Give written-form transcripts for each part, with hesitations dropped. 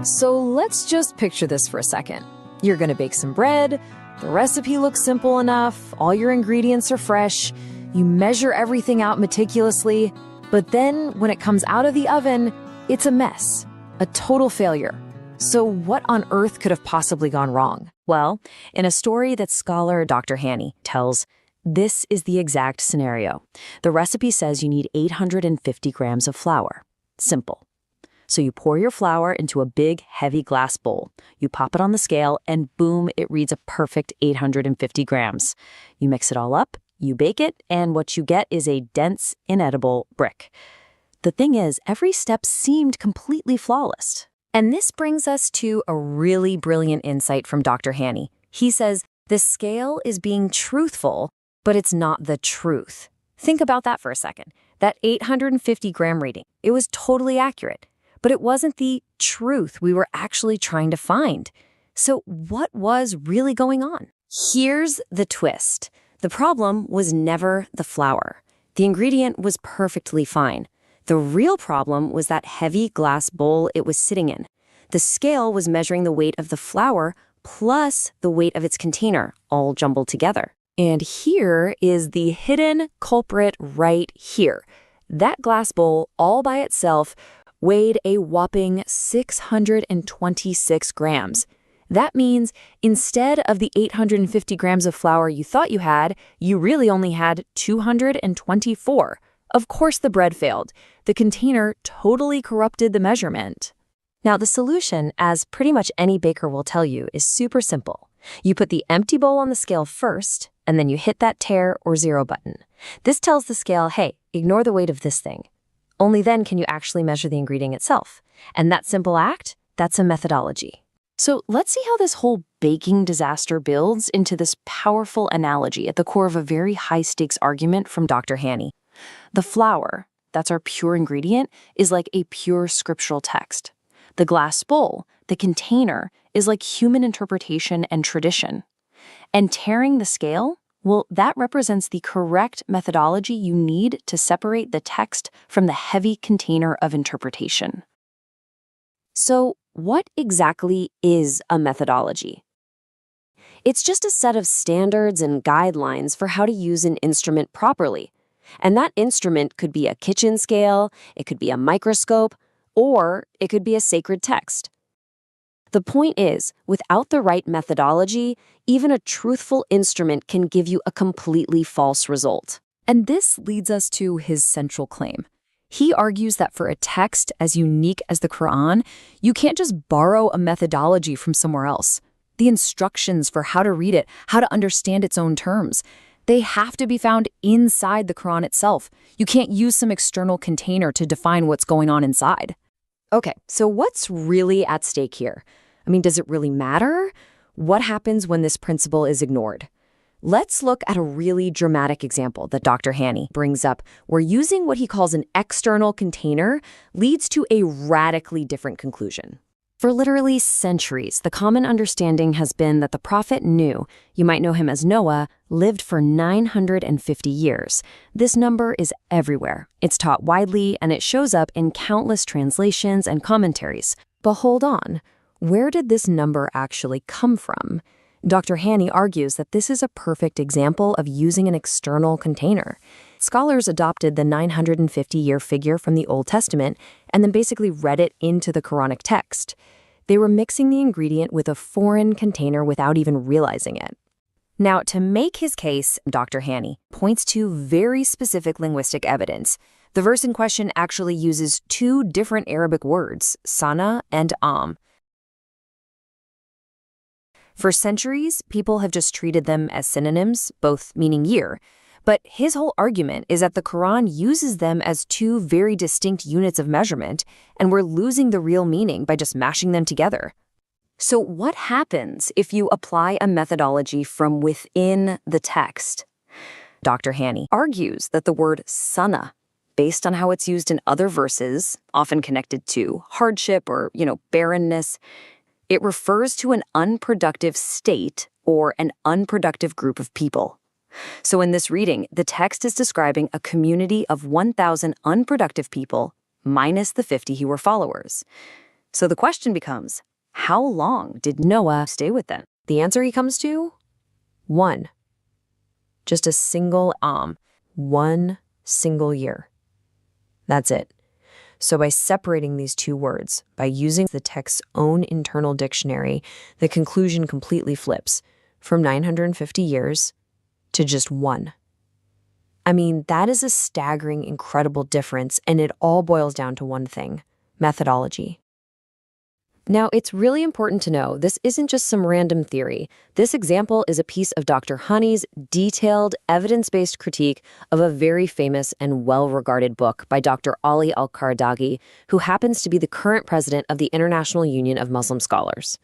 So let's just picture this for a second. You're gonna bake some bread, the recipe looks simple enough, all your ingredients are fresh, you measure everything out meticulously, but then when it comes out of the oven, it's a mess, a total failure. So what on earth could have possibly gone wrong? Well, in a story that scholar Dr. Hanny tells, this is the exact scenario. The recipe says you need 850 grams of flour. Simple. So you pour your flour into a big, heavy glass bowl. You pop it on the scale, and boom, it reads a perfect 850 grams. You mix it all up, you bake it, and what you get is a dense, inedible brick. The thing is, every step seemed completely flawless. And this brings us to a really brilliant insight from Dr. Hanny. He says, the scale is being truthful, but it's not the truth. Think about that for a second. That 850-gram reading, it was totally accurate, but it wasn't the truth we were actually trying to find. So what was really going on? Here's the twist. The problem was never the flour. The ingredient was perfectly fine. The real problem was that heavy glass bowl it was sitting in. The scale was measuring the weight of the flour plus the weight of its container, all jumbled together. And here is the hidden culprit right here. That glass bowl all by itself weighed a whopping 626 grams. That means instead of the 850 grams of flour you thought you had, you really only had 224. Of course the bread failed. The container totally corrupted the measurement. Now the solution, as pretty much any baker will tell you, is super simple. You put the empty bowl on the scale first, and then you hit that tare or zero button. This tells the scale, hey, ignore the weight of this thing. Only then can you actually measure the ingredient itself. And that simple act, that's a methodology. So let's see how this whole baking disaster builds into this powerful analogy at the core of a very high-stakes argument from Dr. Hanny. The flour, that's our pure ingredient, is like a pure scriptural text. The glass bowl, the container, is like human interpretation and tradition. And tearing the scale, well, that represents the correct methodology you need to separate the text from the heavy container of interpretation. So, what exactly is a methodology? It's just a set of standards and guidelines for how to use an instrument properly. And that instrument could be a kitchen scale, it could be a microscope, or it could be a sacred text. The point is, without the right methodology, even a truthful instrument can give you a completely false result. And this leads us to his central claim. He argues that for a text as unique as the Quran, you can't just borrow a methodology from somewhere else. The instructions for how to read it, how to understand its own terms, they have to be found inside the Quran itself. You can't use some external container to define what's going on inside. Okay, so what's really at stake here? I mean, does it really matter? What happens when this principle is ignored? Let's look at a really dramatic example that Dr. Hanny brings up, where using what he calls an external container leads to a radically different conclusion. For literally centuries, the common understanding has been that the prophet Nuh, you might know him as Noah, lived for 950 years. This number is everywhere. It's taught widely, and it shows up in countless translations and commentaries. But hold on, where did this number actually come from? Dr. Hanny argues that this is a perfect example of using an external container. Scholars adopted the 950-year figure from the Old Testament and then basically read it into the Quranic text. They were mixing the ingredient with a foreign container without even realizing it. Now, to make his case, Dr. Hanny points to very specific linguistic evidence. The verse in question actually uses two different Arabic words, sana and am. For centuries, people have just treated them as synonyms, both meaning year. But his whole argument is that the Quran uses them as two very distinct units of measurement, and we're losing the real meaning by just mashing them together. So what happens if you apply a methodology from within the text? Dr. Hanny argues that the word sana, based on how it's used in other verses, often connected to hardship or, barrenness, it refers to an unproductive state or an unproductive group of people. So in this reading, the text is describing a community of 1,000 unproductive people minus the 50 who were followers. So the question becomes, how long did Noah stay with them? The answer he comes to? 1. Just a single 1 single year. That's it. So by separating these two words, by using the text's own internal dictionary, the conclusion completely flips from 950 years to just 1. I mean, that is a staggering, incredible difference, and it all boils down to one thing: methodology. Now, it's really important to know this isn't just some random theory. This example is a piece of Dr. Honey's detailed, evidence-based critique of a very famous and well-regarded book by Dr. Ali al-Qaradaghi, who happens to be the current president of the International Union of Muslim Scholars.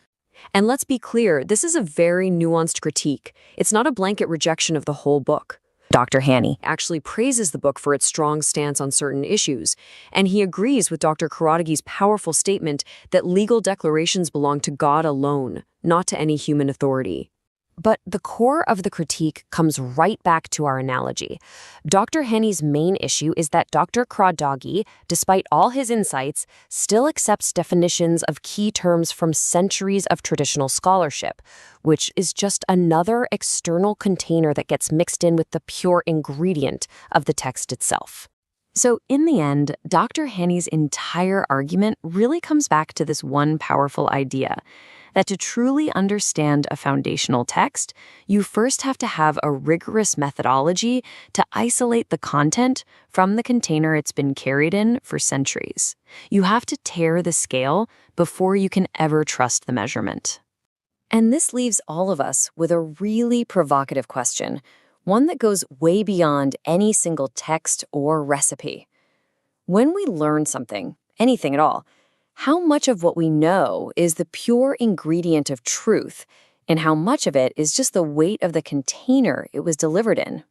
And let's be clear, this is a very nuanced critique. It's not a blanket rejection of the whole book. Dr. Haney actually praises the book for its strong stance on certain issues, and he agrees with Dr. Qaradaghi's powerful statement that legal declarations belong to God alone, not to any human authority. But the core of the critique comes right back to our analogy. Dr. Haney's main issue is that Dr. Qaradaghi, despite all his insights, still accepts definitions of key terms from centuries of traditional scholarship, which is just another external container that gets mixed in with the pure ingredient of the text itself. So in the end, Dr. Haney's entire argument really comes back to this one powerful idea: that to truly understand a foundational text, you first have to have a rigorous methodology to isolate the content from the container it's been carried in for centuries. You have to tear the scale before you can ever trust the measurement. And this leaves all of us with a really provocative question, one that goes way beyond any single text or recipe. When we learn something, anything at all, how much of what we know is the pure ingredient of truth, and how much of it is just the weight of the container it was delivered in?